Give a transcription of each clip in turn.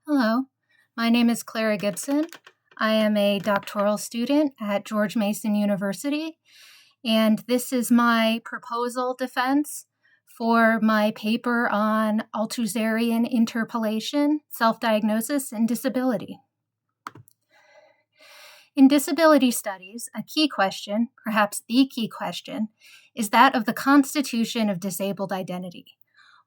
Hello, my name is Clara Gibson. I am a doctoral student at George Mason University, and this is my proposal defense for my paper on Althusserian interpellation, self-diagnosis, and disability. In disability studies, a key question, perhaps the key question, is that of the constitution of disabled identity.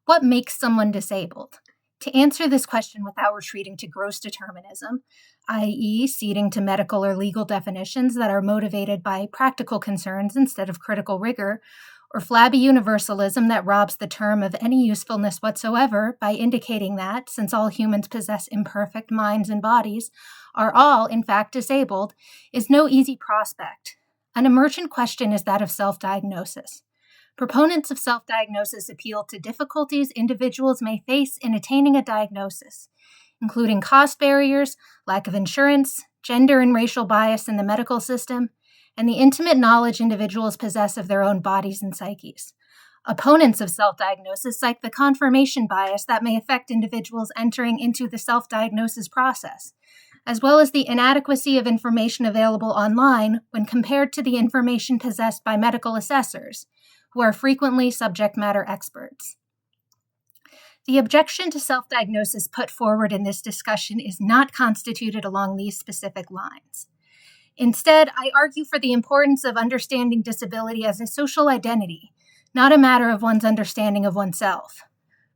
What makes someone disabled? To answer this question without retreating to gross determinism, i.e., ceding to medical or legal definitions that are motivated by practical concerns instead of critical rigor, or flabby universalism that robs the term of any usefulness whatsoever by indicating that, since all humans possess imperfect minds and bodies, are all, in fact, disabled, is no easy prospect. An emergent question is that of self-diagnosis. Proponents of self-diagnosis appeal to difficulties individuals may face in attaining a diagnosis, including cost barriers, lack of insurance, gender and racial bias in the medical system, and the intimate knowledge individuals possess of their own bodies and psyches. Opponents of self-diagnosis cite the confirmation bias that may affect individuals entering into the self-diagnosis process, as well as the inadequacy of information available online when compared to the information possessed by medical assessors, who are frequently subject matter experts. The objection to self-diagnosis put forward in this discussion is not constituted along these specific lines. Instead, I argue for the importance of understanding disability as a social identity, not a matter of one's understanding of oneself.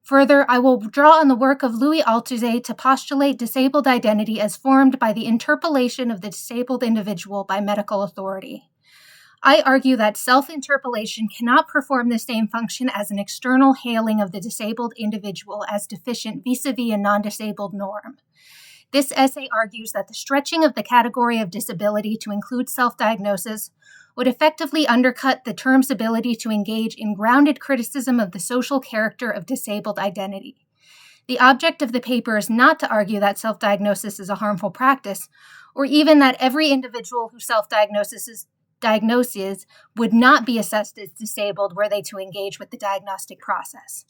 Further, I will draw on the work of Louis Althusser to postulate disabled identity as formed by the interpellation of the disabled individual by medical authority. I argue that self-interpellation cannot perform the same function as an external hailing of the disabled individual as deficient vis-a-vis a non-disabled norm. This essay argues that the stretching of the category of disability to include self-diagnosis would effectively undercut the term's ability to engage in grounded criticism of the social character of disabled identity. The object of the paper is not to argue that self-diagnosis is a harmful practice, or even that every individual who self-diagnoses would not be assessed as disabled were they to engage with the diagnostic process.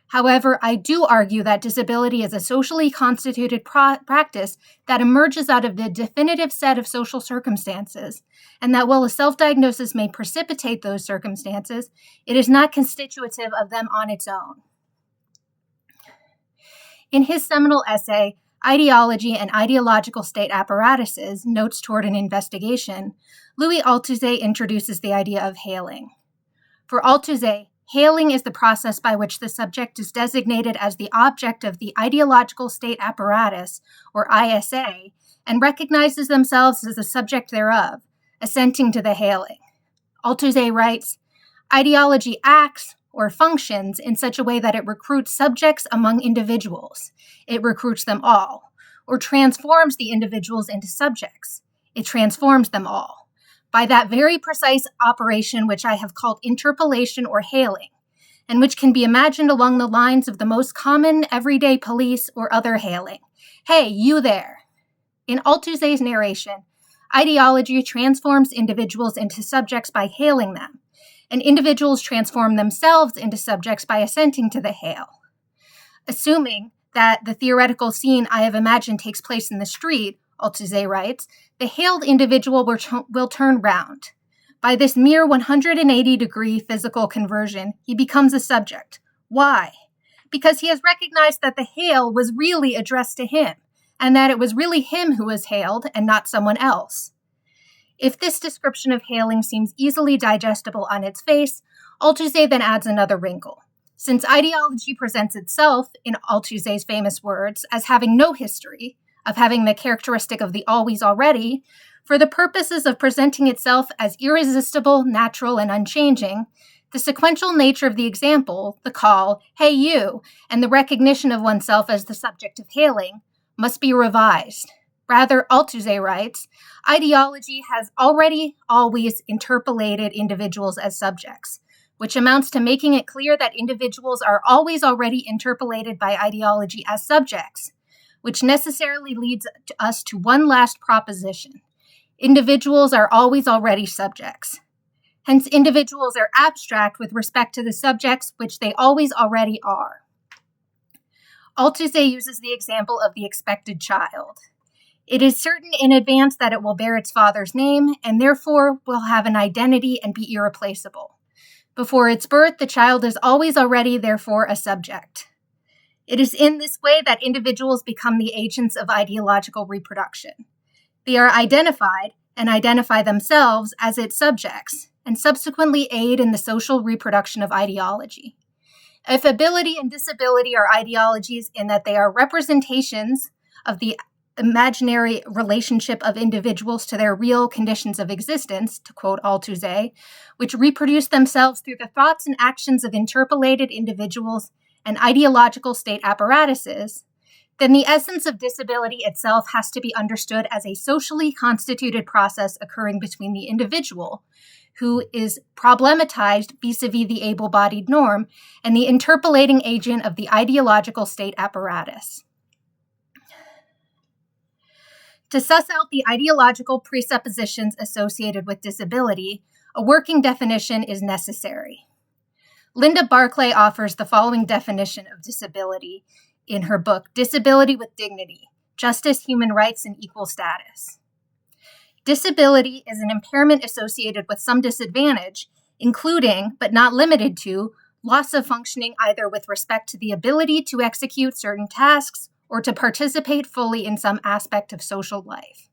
However, I do argue that disability is a socially constituted practice that emerges out of the definitive set of social circumstances, and that while a self-diagnosis may precipitate those circumstances, it is not constitutive of them on its own. In his seminal essay, Ideology and Ideological State Apparatuses, Notes Toward an Investigation, Louis Althusser introduces the idea of hailing. For Althusser, hailing is the process by which the subject is designated as the object of the ideological state apparatus, or ISA, and recognizes themselves as the subject thereof, assenting to the hailing. Althusser writes, ideology acts or functions in such a way that it recruits subjects among individuals. It recruits them all, or transforms the individuals into subjects. It transforms them all, by that very precise operation which I have called interpellation or hailing, and which can be imagined along the lines of the most common everyday police or other hailing. Hey, you there! In Althusser's narration, ideology transforms individuals into subjects by hailing them, and individuals transform themselves into subjects by assenting to the hail. Assuming that the theoretical scene I have imagined takes place in the street, Althusser writes, the hailed individual will turn round. By this mere 180-degree physical conversion, he becomes a subject. Why? Because he has recognized that the hail was really addressed to him, and that it was really him who was hailed and not someone else. If this description of hailing seems easily digestible on its face, Althusser then adds another wrinkle. Since ideology presents itself, in Althusser's famous words, as having no history, of having the characteristic of the always already, for the purposes of presenting itself as irresistible, natural, and unchanging, the sequential nature of the example, the call, hey you, and the recognition of oneself as the subject of hailing, must be revised. Rather, Althusser writes, ideology has already always interpellated individuals as subjects, which amounts to making it clear that individuals are always already interpellated by ideology as subjects, which necessarily leads us to one last proposition. Individuals are always already subjects. Hence, individuals are abstract with respect to the subjects which they always already are. Althusser uses the example of the expected child. It is certain in advance that it will bear its father's name and therefore will have an identity and be irreplaceable. Before its birth, the child is always already, therefore, a subject. It is in this way that individuals become the agents of ideological reproduction. They are identified and identify themselves as its subjects, and subsequently aid in the social reproduction of ideology. Affability and disability are ideologies in that they are representations of the imaginary relationship of individuals to their real conditions of existence, to quote Althusser, which reproduce themselves through the thoughts and actions of interpellated individuals and ideological state apparatuses, then the essence of disability itself has to be understood as a socially constituted process occurring between the individual, who is problematized vis-a-vis the able-bodied norm, and the interpellating agent of the ideological state apparatus. To suss out the ideological presuppositions associated with disability, a working definition is necessary. Linda Barclay offers the following definition of disability in her book, Disability with Dignity, Justice, Human Rights, and Equal Status. Disability is an impairment associated with some disadvantage, including, but not limited to, loss of functioning either with respect to the ability to execute certain tasks or to participate fully in some aspect of social life.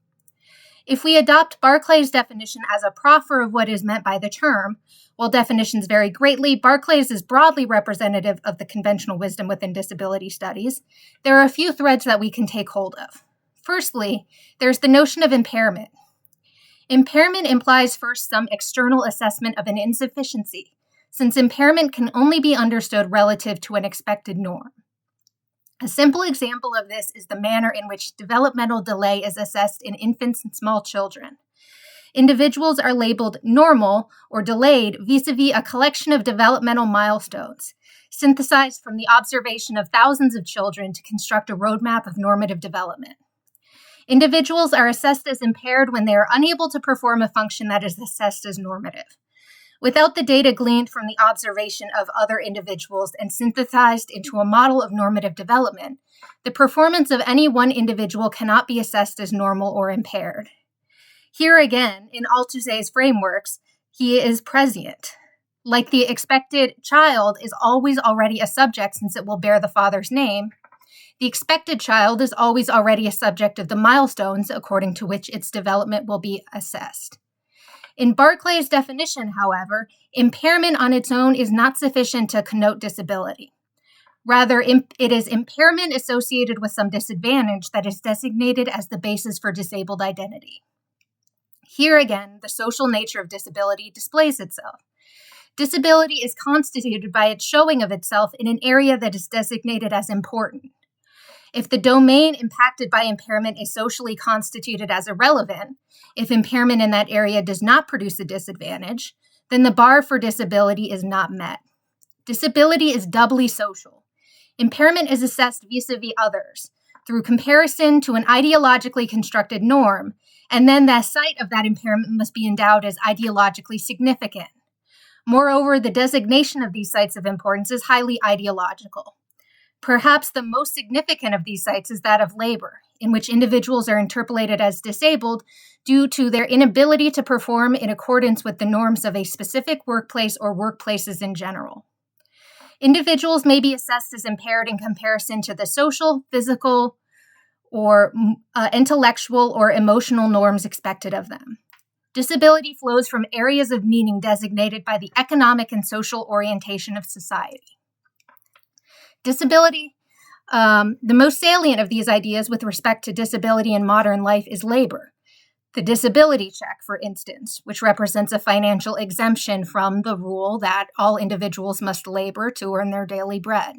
If we adopt Barclay's definition as a proffer of what is meant by the term, while definitions vary greatly, Barclay's is broadly representative of the conventional wisdom within disability studies. There are a few threads that we can take hold of. Firstly, there's the notion of impairment. Impairment implies first some external assessment of an insufficiency, since impairment can only be understood relative to an expected norm. A simple example of this is the manner in which developmental delay is assessed in infants and small children. Individuals are labeled normal or delayed vis-a-vis a collection of developmental milestones, synthesized from the observation of thousands of children to construct a roadmap of normative development. Individuals are assessed as impaired when they are unable to perform a function that is assessed as normative. Without the data gleaned from the observation of other individuals and synthesized into a model of normative development, the performance of any one individual cannot be assessed as normal or impaired. Here again, in Althusser's frameworks, he is prescient. Like the expected child is always already a subject since it will bear the father's name, the expected child is always already a subject of the milestones according to which its development will be assessed. In Barclay's definition, however, impairment on its own is not sufficient to connote disability. Rather, it is impairment associated with some disadvantage that is designated as the basis for disabled identity. Here again, the social nature of disability displays itself. Disability is constituted by its showing of itself in an area that is designated as important. If the domain impacted by impairment is socially constituted as irrelevant, if impairment in that area does not produce a disadvantage, then the bar for disability is not met. Disability is doubly social. Impairment is assessed vis-a-vis others, through comparison to an ideologically constructed norm, and then the site of that impairment must be endowed as ideologically significant. Moreover, the designation of these sites of importance is highly ideological. Perhaps the most significant of these sites is that of labor, in which individuals are interpolated as disabled due to their inability to perform in accordance with the norms of a specific workplace or workplaces in general. Individuals may be assessed as impaired in comparison to the social, physical, or intellectual or emotional norms expected of them. Disability flows from areas of meaning designated by the economic and social orientation of society. Disability, the most salient of these ideas with respect to disability in modern life is labor. The disability check, for instance, which represents a financial exemption from the rule that all individuals must labor to earn their daily bread.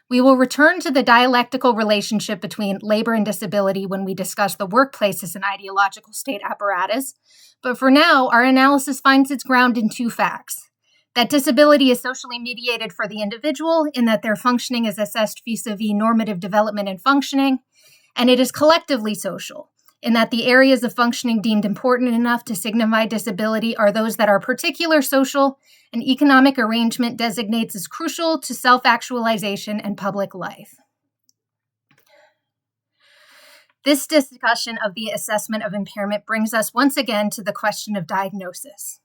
We will return to the dialectical relationship between labor and disability when we discuss the workplace as an ideological state apparatus, but for now, our analysis finds its ground in two facts. That disability is socially mediated for the individual in that their functioning is assessed vis-a-vis normative development and functioning, and it is collectively social in that the areas of functioning deemed important enough to signify disability are those that our particular social and economic arrangement designates as crucial to self-actualization and public life. This discussion of the assessment of impairment brings us once again to the question of diagnosis.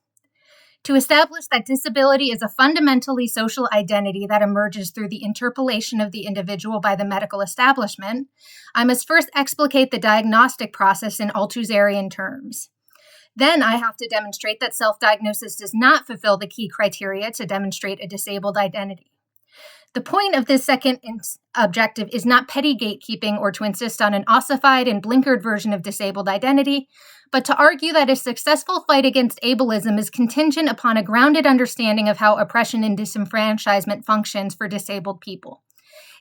To establish that disability is a fundamentally social identity that emerges through the interpellation of the individual by the medical establishment, I must first explicate the diagnostic process in Althusserian terms. Then I have to demonstrate that self-diagnosis does not fulfill the key criteria to demonstrate a disabled identity. The point of this second objective is not petty gatekeeping or to insist on an ossified and blinkered version of disabled identity, but to argue that a successful fight against ableism is contingent upon a grounded understanding of how oppression and disenfranchisement functions for disabled people.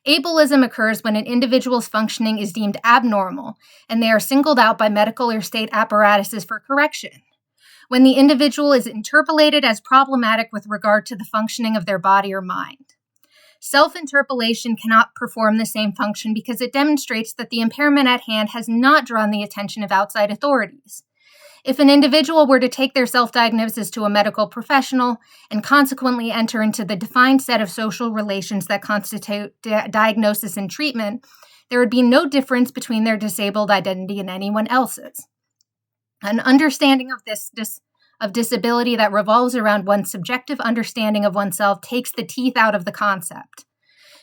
Ableism occurs when an individual's functioning is deemed abnormal, and they are singled out by medical or state apparatuses for correction. When the individual is interpellated as problematic with regard to the functioning of their body or mind. Self-interpellation cannot perform the same function because it demonstrates that the impairment at hand has not drawn the attention of outside authorities. If an individual were to take their self-diagnosis to a medical professional and consequently enter into the defined set of social relations that constitute diagnosis and treatment, there would be no difference between their disabled identity and anyone else's. An understanding of disability that revolves around one's subjective understanding of oneself takes the teeth out of the concept.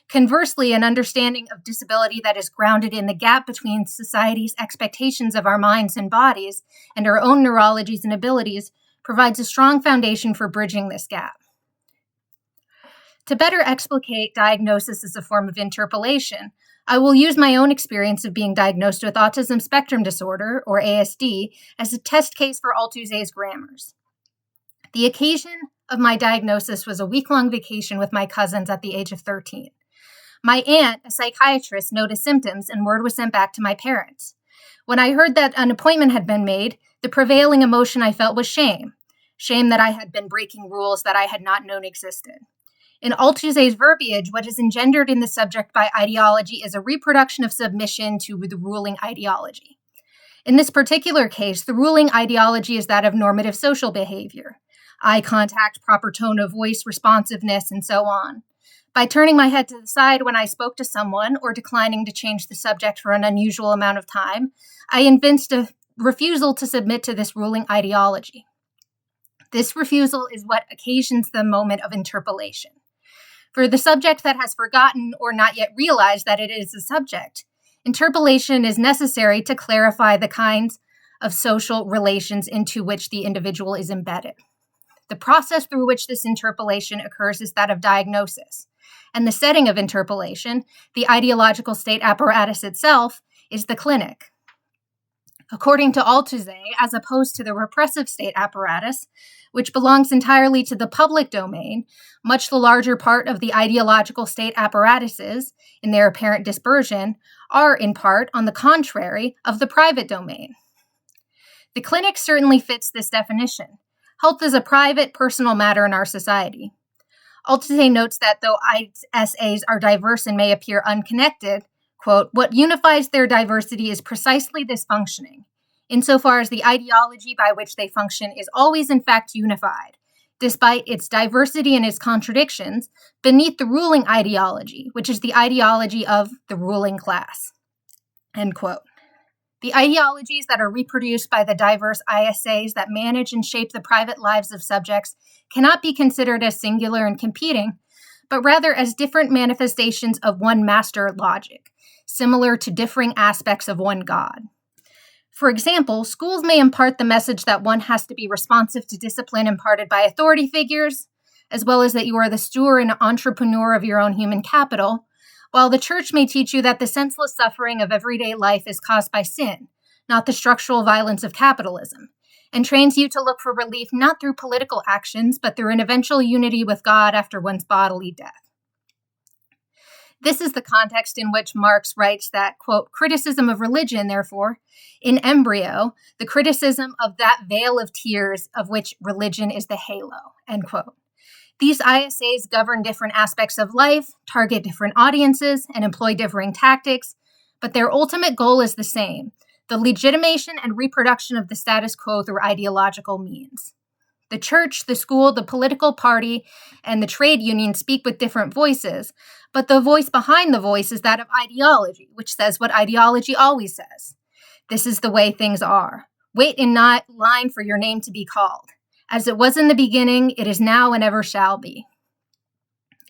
Conversely, an understanding of disability that is grounded in the gap between society's expectations of our minds and bodies and our own neurologies and abilities provides a strong foundation for bridging this gap. To better explicate diagnosis as a form of interpellation, I will use my own experience of being diagnosed with autism spectrum disorder, or ASD, as a test case for Althusser's grammars. The occasion of my diagnosis was a week-long vacation with my cousins at the age of 13. My aunt, a psychiatrist, noticed symptoms and word was sent back to my parents. When I heard that an appointment had been made, the prevailing emotion I felt was shame. Shame that I had been breaking rules that I had not known existed. In Althusser's verbiage, what is engendered in the subject by ideology is a reproduction of submission to the ruling ideology. In this particular case, the ruling ideology is that of normative social behavior, eye contact, proper tone of voice, responsiveness, and so on. By turning my head to the side when I spoke to someone or declining to change the subject for an unusual amount of time, I evinced a refusal to submit to this ruling ideology. This refusal is what occasions the moment of interpellation. For the subject that has forgotten or not yet realized that it is a subject, interpellation is necessary to clarify the kinds of social relations into which the individual is embedded. The process through which this interpellation occurs is that of diagnosis, and the setting of interpellation, the ideological state apparatus itself, is the clinic. According to Althusser, as opposed to the repressive state apparatus, which belongs entirely to the public domain, much the larger part of the ideological state apparatuses, in their apparent dispersion, are, in part, on the contrary, of the private domain. The clinic certainly fits this definition. Health is a private, personal matter in our society. Althusser notes that though ISAs are diverse and may appear unconnected, quote, what unifies their diversity is precisely this functioning, insofar as the ideology by which they function is always in fact unified, despite its diversity and its contradictions, beneath the ruling ideology, which is the ideology of the ruling class, end quote. The ideologies that are reproduced by the diverse ISAs that manage and shape the private lives of subjects cannot be considered as singular and competing, but rather as different manifestations of one master logic, similar to differing aspects of one God. For example, schools may impart the message that one has to be responsive to discipline imparted by authority figures, as well as that you are the steward and entrepreneur of your own human capital, while the church may teach you that the senseless suffering of everyday life is caused by sin, not the structural violence of capitalism, and trains you to look for relief not through political actions, but through an eventual unity with God after one's bodily death. This is the context in which Marx writes that, quote, criticism of religion, therefore, in embryo, the criticism of that veil of tears of which religion is the halo, end quote. These ISAs govern different aspects of life, target different audiences, and employ differing tactics, but their ultimate goal is the same, the legitimation and reproduction of the status quo through ideological means. The church, the school, the political party, and the trade union speak with different voices, but the voice behind the voice is that of ideology, which says what ideology always says. This is the way things are. Wait in not line for your name to be called. As it was in the beginning, it is now and ever shall be.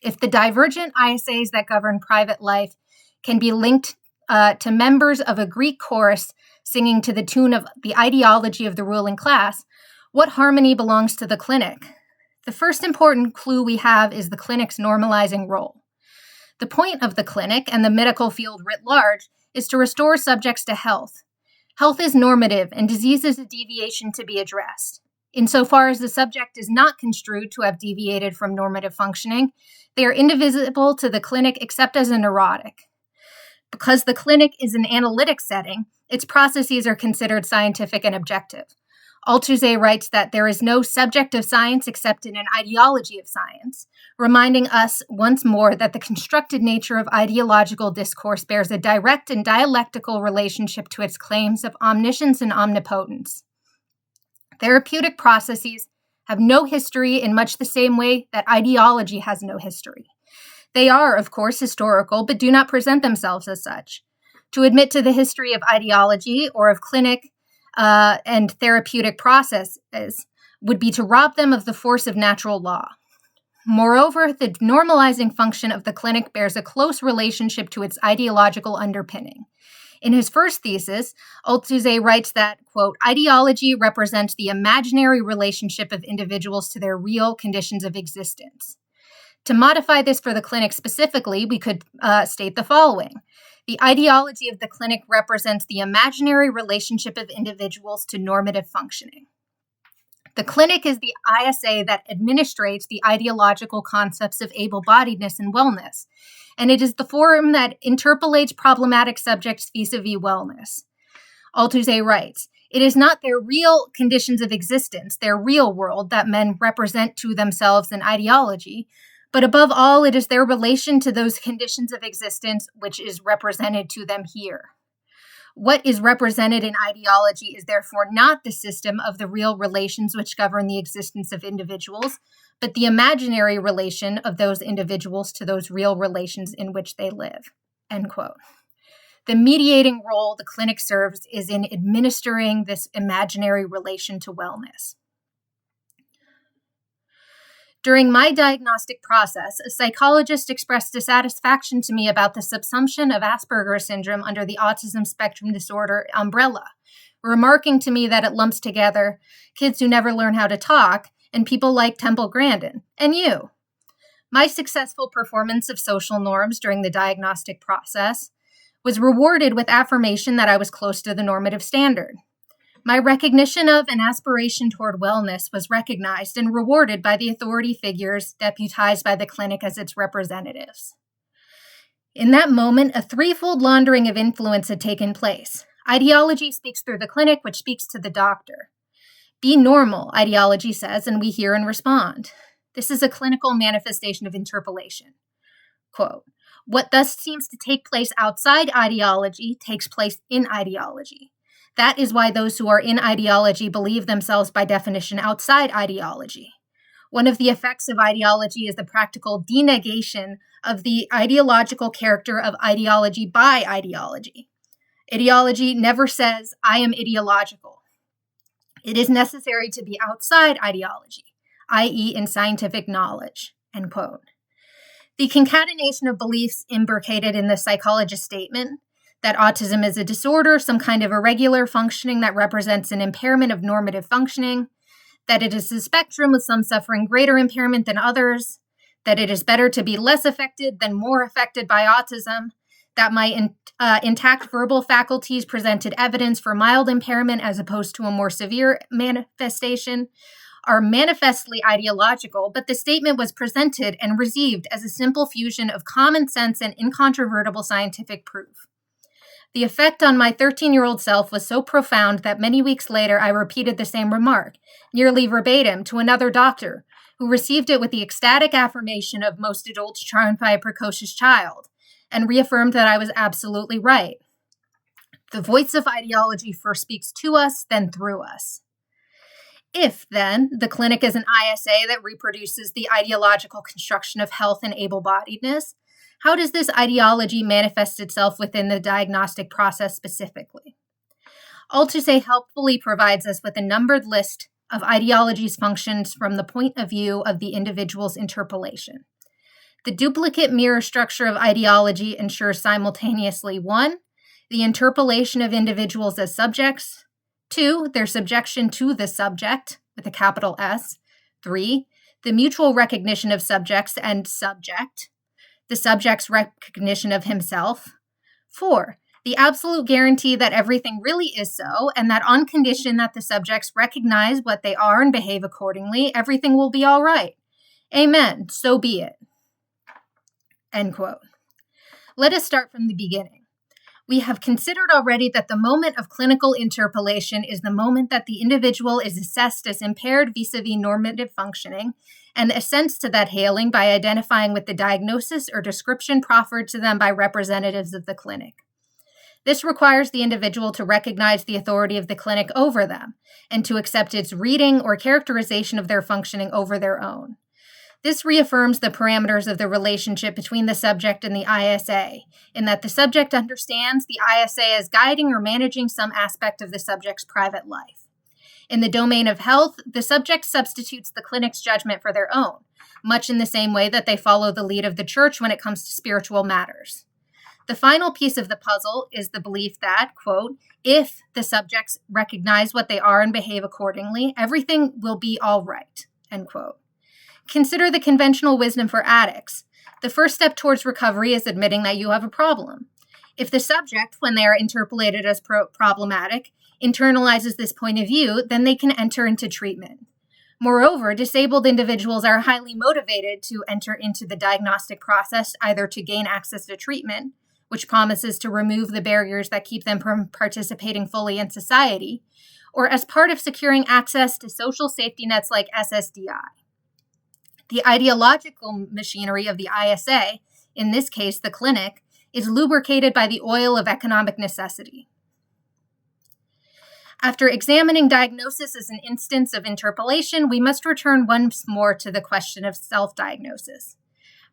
If the divergent ISAs that govern private life can be linked to members of a Greek chorus singing to the tune of the ideology of the ruling class, what harmony belongs to the clinic? The first important clue we have is the clinic's normalizing role. The point of the clinic and the medical field writ large is to restore subjects to health. Health is normative, and disease is a deviation to be addressed. Insofar as the subject is not construed to have deviated from normative functioning, they are indivisible to the clinic except as a neurotic. Because the clinic is an analytic setting, its processes are considered scientific and objective. Althusser writes that there is no subject of science except in an ideology of science, reminding us once more that the constructed nature of ideological discourse bears a direct and dialectical relationship to its claims of omniscience and omnipotence. Therapeutic processes have no history in much the same way that ideology has no history. They are, of course, historical, but do not present themselves as such. To admit to the history of ideology or of clinic and therapeutic processes would be to rob them of the force of natural law. Moreover, the normalizing function of the clinic bears a close relationship to its ideological underpinning. In his first thesis, Althusser writes that, quote, ideology represents the imaginary relationship of individuals to their real conditions of existence. To modify this for the clinic specifically, we could state the following. The ideology of the clinic represents the imaginary relationship of individuals to normative functioning. The clinic is the ISA that administrates the ideological concepts of able-bodiedness and wellness, and it is the forum that interpellates problematic subjects vis-a-vis wellness. Althusser writes, it is not their real conditions of existence, their real world, that men represent to themselves in ideology, but above all, it is their relation to those conditions of existence which is represented to them here. What is represented in ideology is therefore not the system of the real relations which govern the existence of individuals, but the imaginary relation of those individuals to those real relations in which they live. End quote. The mediating role the clinic serves is in administering this imaginary relation to wellness. During my diagnostic process, a psychologist expressed dissatisfaction to me about the subsumption of Asperger's syndrome under the autism spectrum disorder umbrella, remarking to me that it lumps together kids who never learn how to talk and people like Temple Grandin, and you. My successful performance of social norms during the diagnostic process was rewarded with affirmation that I was close to the normative standard. My recognition of and aspiration toward wellness was recognized and rewarded by the authority figures deputized by the clinic as its representatives. In that moment, a threefold laundering of influence had taken place. Ideology speaks through the clinic, which speaks to the doctor. Be normal, ideology says, and we hear and respond. This is a clinical manifestation of interpellation. Quote, what thus seems to take place outside ideology takes place in ideology. That is why those who are in ideology believe themselves by definition outside ideology. One of the effects of ideology is the practical denegation of the ideological character of ideology by ideology. Ideology never says, I am ideological. It is necessary to be outside ideology, i.e. in scientific knowledge, end quote. The concatenation of beliefs imbricated in the psychologist's statement, that autism is a disorder, some kind of irregular functioning that represents an impairment of normative functioning, that it is a spectrum with some suffering greater impairment than others, that it is better to be less affected than more affected by autism, that my intact verbal faculties presented evidence for mild impairment as opposed to a more severe manifestation, are manifestly ideological, but the statement was presented and received as a simple fusion of common sense and incontrovertible scientific proof. The effect on my 13-year-old self was so profound that many weeks later I repeated the same remark, nearly verbatim, to another doctor, who received it with the ecstatic affirmation of most adults charmed by a precocious child, and reaffirmed that I was absolutely right. The voice of ideology first speaks to us, then through us. If, then, the clinic is an ISA that reproduces the ideological construction of health and able-bodiedness, how does this ideology manifest itself within the diagnostic process specifically? Althusser helpfully provides us with a numbered list of ideologies' functions from the point of view of the individual's interpellation. The duplicate mirror structure of ideology ensures simultaneously 1. The interpellation of individuals as subjects, 2. Their subjection to the subject, with a capital S, 3. The mutual recognition of subjects and subject, the subject's recognition of himself, 4. The absolute guarantee that everything really is so, and that on condition that the subjects recognize what they are and behave accordingly, everything will be all right. Amen. So be it. End quote. Let us start from the beginning. We have considered already that the moment of clinical interpellation is the moment that the individual is assessed as impaired vis-a-vis normative functioning and assents to that hailing by identifying with the diagnosis or description proffered to them by representatives of the clinic. This requires the individual to recognize the authority of the clinic over them and to accept its reading or characterization of their functioning over their own. This reaffirms the parameters of the relationship between the subject and the ISA, in that the subject understands the ISA as guiding or managing some aspect of the subject's private life. In the domain of health, the subject substitutes the clinic's judgment for their own, much in the same way that they follow the lead of the church when it comes to spiritual matters. The final piece of the puzzle is the belief that, quote, if the subjects recognize what they are and behave accordingly, everything will be all right, end quote. Consider the conventional wisdom for addicts. The first step towards recovery is admitting that you have a problem. If the subject, when they are interpellated as problematic, internalizes this point of view, then they can enter into treatment. Moreover, disabled individuals are highly motivated to enter into the diagnostic process either to gain access to treatment, which promises to remove the barriers that keep them from participating fully in society, or as part of securing access to social safety nets like SSDI. The ideological machinery of the ISA, in this case the clinic, is lubricated by the oil of economic necessity. After examining diagnosis as an instance of interpellation, we must return once more to the question of self-diagnosis.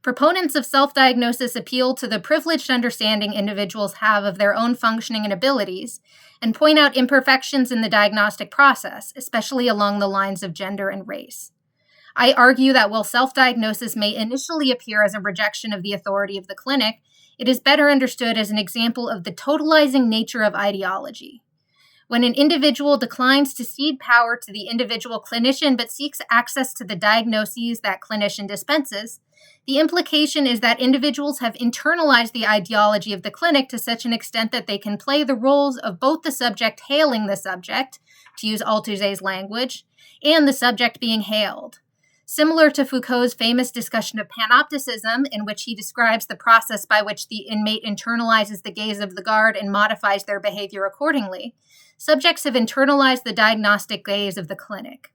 Proponents of self-diagnosis appeal to the privileged understanding individuals have of their own functioning and abilities, and point out imperfections in the diagnostic process, especially along the lines of gender and race. I argue that while self-diagnosis may initially appear as a rejection of the authority of the clinic, it is better understood as an example of the totalizing nature of ideology. When an individual declines to cede power to the individual clinician but seeks access to the diagnoses that clinician dispenses, the implication is that individuals have internalized the ideology of the clinic to such an extent that they can play the roles of both the subject hailing the subject, to use Althusser's language, and the subject being hailed. Similar to Foucault's famous discussion of panopticism, in which he describes the process by which the inmate internalizes the gaze of the guard and modifies their behavior accordingly, subjects have internalized the diagnostic gaze of the clinic.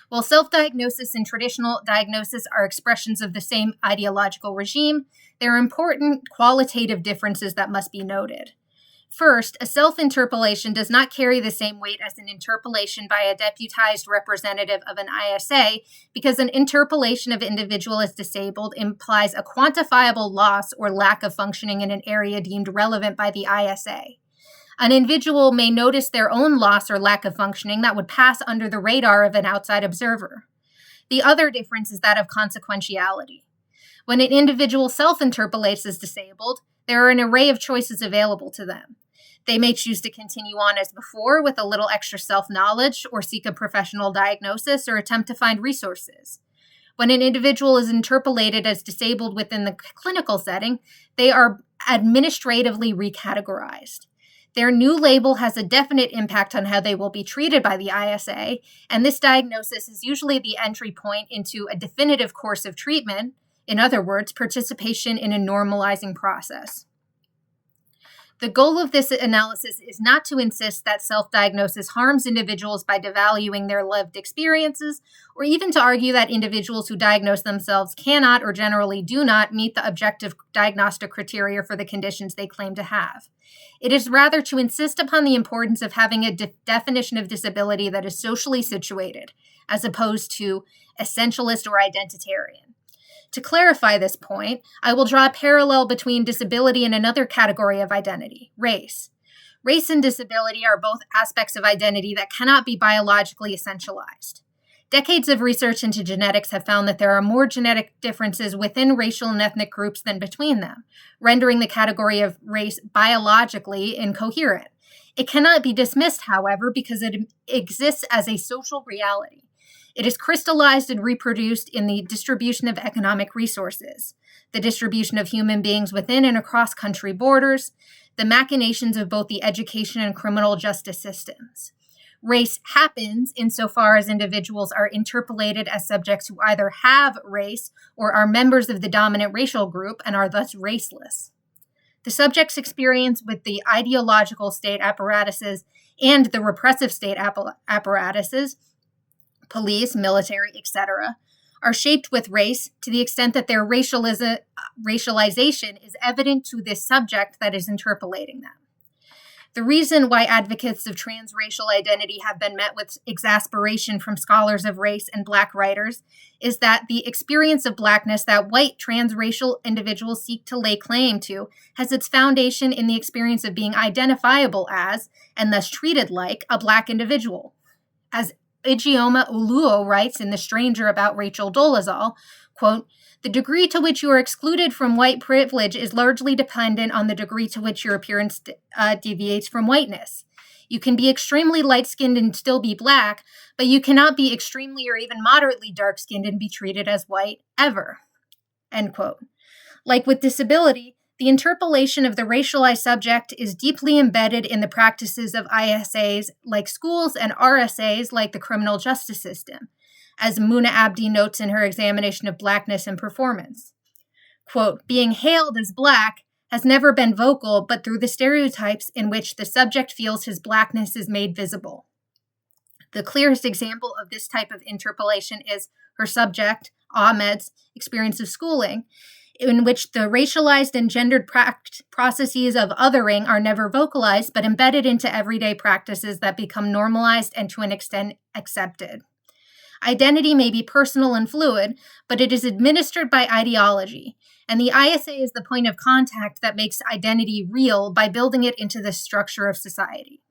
While self-diagnosis and traditional diagnosis are expressions of the same ideological regime, there are important qualitative differences that must be noted. First, a self-interpellation does not carry the same weight as an interpellation by a deputized representative of an ISA because an interpellation of individual as disabled implies a quantifiable loss or lack of functioning in an area deemed relevant by the ISA. An individual may notice their own loss or lack of functioning that would pass under the radar of an outside observer. The other difference is that of consequentiality. When an individual self-interpellates as disabled, there are an array of choices available to them. They may choose to continue on as before with a little extra self-knowledge or seek a professional diagnosis or attempt to find resources. When an individual is interpellated as disabled within the clinical setting, they are administratively recategorized. Their new label has a definite impact on how they will be treated by the ISA, and this diagnosis is usually the entry point into a definitive course of treatment, in other words, participation in a normalizing process. The goal of this analysis is not to insist that self-diagnosis harms individuals by devaluing their lived experiences, or even to argue that individuals who diagnose themselves cannot or generally do not meet the objective diagnostic criteria for the conditions they claim to have. It is rather to insist upon the importance of having a definition of disability that is socially situated, as opposed to essentialist or identitarian. To clarify this point, I will draw a parallel between disability and another category of identity, race. Race and disability are both aspects of identity that cannot be biologically essentialized. Decades of research into genetics have found that there are more genetic differences within racial and ethnic groups than between them, rendering the category of race biologically incoherent. It cannot be dismissed, however, because it exists as a social reality. It is crystallized and reproduced in the distribution of economic resources, the distribution of human beings within and across country borders, the machinations of both the education and criminal justice systems. Race happens insofar as individuals are interpolated as subjects who either have race or are members of the dominant racial group and are thus raceless. The subject's experience with the ideological state apparatuses and the repressive state apparatuses, police, military, etc., are shaped with race to the extent that their racialization is evident to this subject that is interpolating them. The reason why advocates of transracial identity have been met with exasperation from scholars of race and Black writers is that the experience of Blackness that white transracial individuals seek to lay claim to has its foundation in the experience of being identifiable as, and thus treated like, a Black individual. As Ijeoma Oluo writes in The Stranger about Rachel Dolezal, quote, "The degree to which you are excluded from white privilege is largely dependent on the degree to which your appearance deviates from whiteness. You can be extremely light-skinned and still be Black, but you cannot be extremely or even moderately dark-skinned and be treated as white ever." End quote. Like with disability, the interpolation of the racialized subject is deeply embedded in the practices of ISAs like schools and RSAs like the criminal justice system, as Muna Abdi notes in her examination of Blackness and performance. Quote, "Being hailed as Black has never been vocal, but through the stereotypes in which the subject feels his Blackness is made visible. The clearest example of this type of interpolation is her subject, Ahmed's, experience of schooling, in which the racialized and gendered processes of othering are never vocalized, but embedded into everyday practices that become normalized and to an extent accepted. Identity may be personal and fluid, but it is administered by ideology, and the ISA is the point of contact that makes identity real by building it into the structure of society.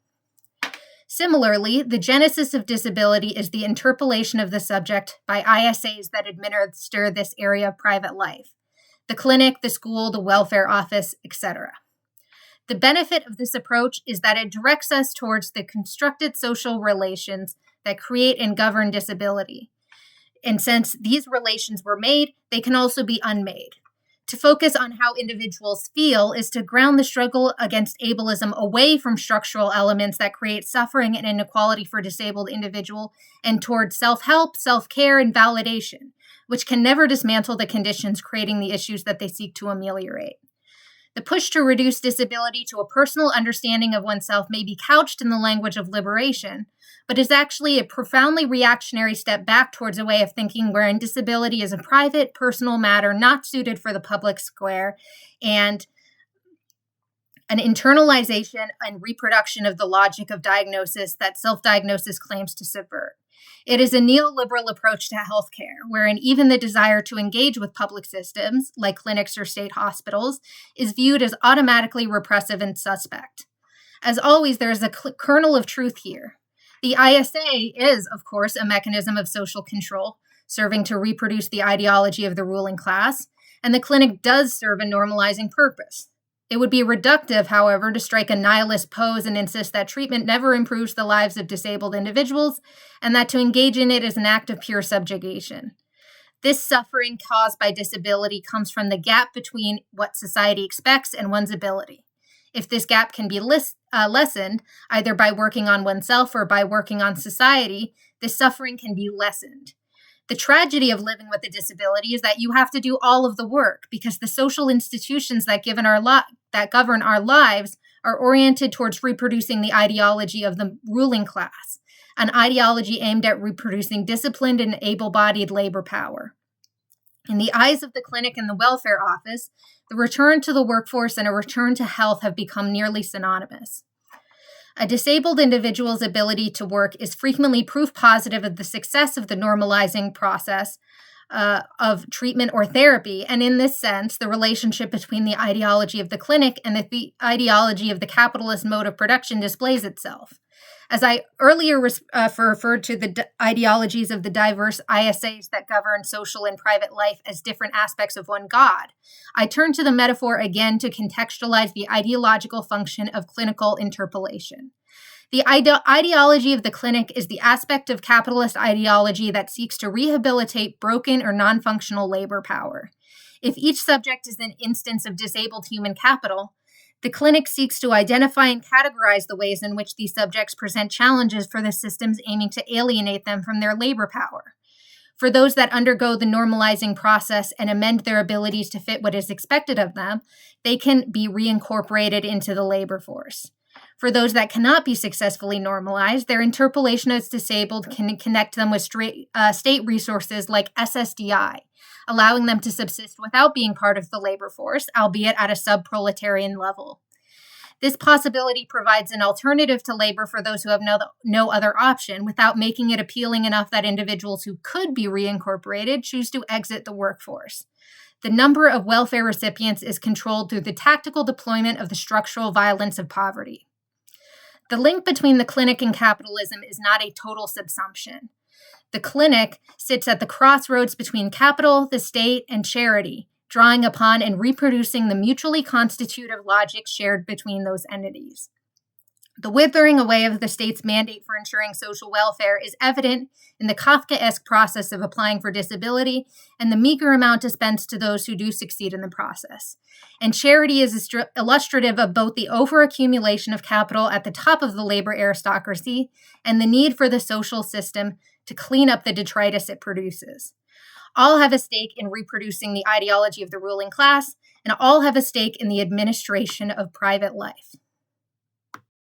Similarly, the genesis of disability is the interpolation of the subject by ISAs that administer this area of private life: the clinic, the school, the welfare office, etc. The benefit of this approach is that it directs us towards the constructed social relations that create and govern disability. And since these relations were made, they can also be unmade. To focus on how individuals feel is to ground the struggle against ableism away from structural elements that create suffering and inequality for disabled individuals and toward self-help, self-care, and validation, which can never dismantle the conditions creating the issues that they seek to ameliorate. The push to reduce disability to a personal understanding of oneself may be couched in the language of liberation, but is actually a profoundly reactionary step back towards a way of thinking wherein disability is a private, personal matter not suited for the public square, and an internalization and reproduction of the logic of diagnosis that self-diagnosis claims to subvert. It is a neoliberal approach to healthcare, wherein even the desire to engage with public systems, like clinics or state hospitals, is viewed as automatically repressive and suspect. As always, there is a kernel of truth here. The ISA is, of course, a mechanism of social control, serving to reproduce the ideology of the ruling class, and the clinic does serve a normalizing purpose. It would be reductive, however, to strike a nihilist pose and insist that treatment never improves the lives of disabled individuals, and that to engage in it is an act of pure subjugation. This suffering caused by disability comes from the gap between what society expects and one's ability. If this gap can be lessened, either by working on oneself or by working on society, this suffering can be lessened. The tragedy of living with a disability is that you have to do all of the work because the social institutions that govern our lives are oriented towards reproducing the ideology of the ruling class, an ideology aimed at reproducing disciplined and able-bodied labor power. In the eyes of the clinic and the welfare office, the return to the workforce and a return to health have become nearly synonymous. A disabled individual's ability to work is frequently proof positive of the success of the normalizing process of treatment or therapy. And in this sense, the relationship between the ideology of the clinic and the ideology of the capitalist mode of production displays itself. As I earlier referred to the ideologies of the diverse ISAs that govern social and private life as different aspects of one God, I turn to the metaphor again to contextualize the ideological function of clinical interpellation. The ideology of the clinic is the aspect of capitalist ideology that seeks to rehabilitate broken or non-functional labor power. If each subject is an instance of disabled human capital, the clinic seeks to identify and categorize the ways in which these subjects present challenges for the systems aiming to alienate them from their labor power. For those that undergo the normalizing process and amend their abilities to fit what is expected of them, they can be reincorporated into the labor force. For those that cannot be successfully normalized, their interpellation as disabled can connect them with state resources like SSDI, allowing them to subsist without being part of the labor force, albeit at a sub-proletarian level. This possibility provides an alternative to labor for those who have no other option, without making it appealing enough that individuals who could be reincorporated choose to exit the workforce. The number of welfare recipients is controlled through the tactical deployment of the structural violence of poverty. The link between the clinic and capitalism is not a total subsumption. The clinic sits at the crossroads between capital, the state, and charity, drawing upon and reproducing the mutually constitutive logic shared between those entities. The withering away of the state's mandate for ensuring social welfare is evident in the Kafkaesque process of applying for disability and the meager amount dispensed to those who do succeed in the process. And charity is illustrative of both the overaccumulation of capital at the top of the labor aristocracy and the need for the social system to clean up the detritus it produces. All have a stake in reproducing the ideology of the ruling class, and all have a stake in the administration of private life.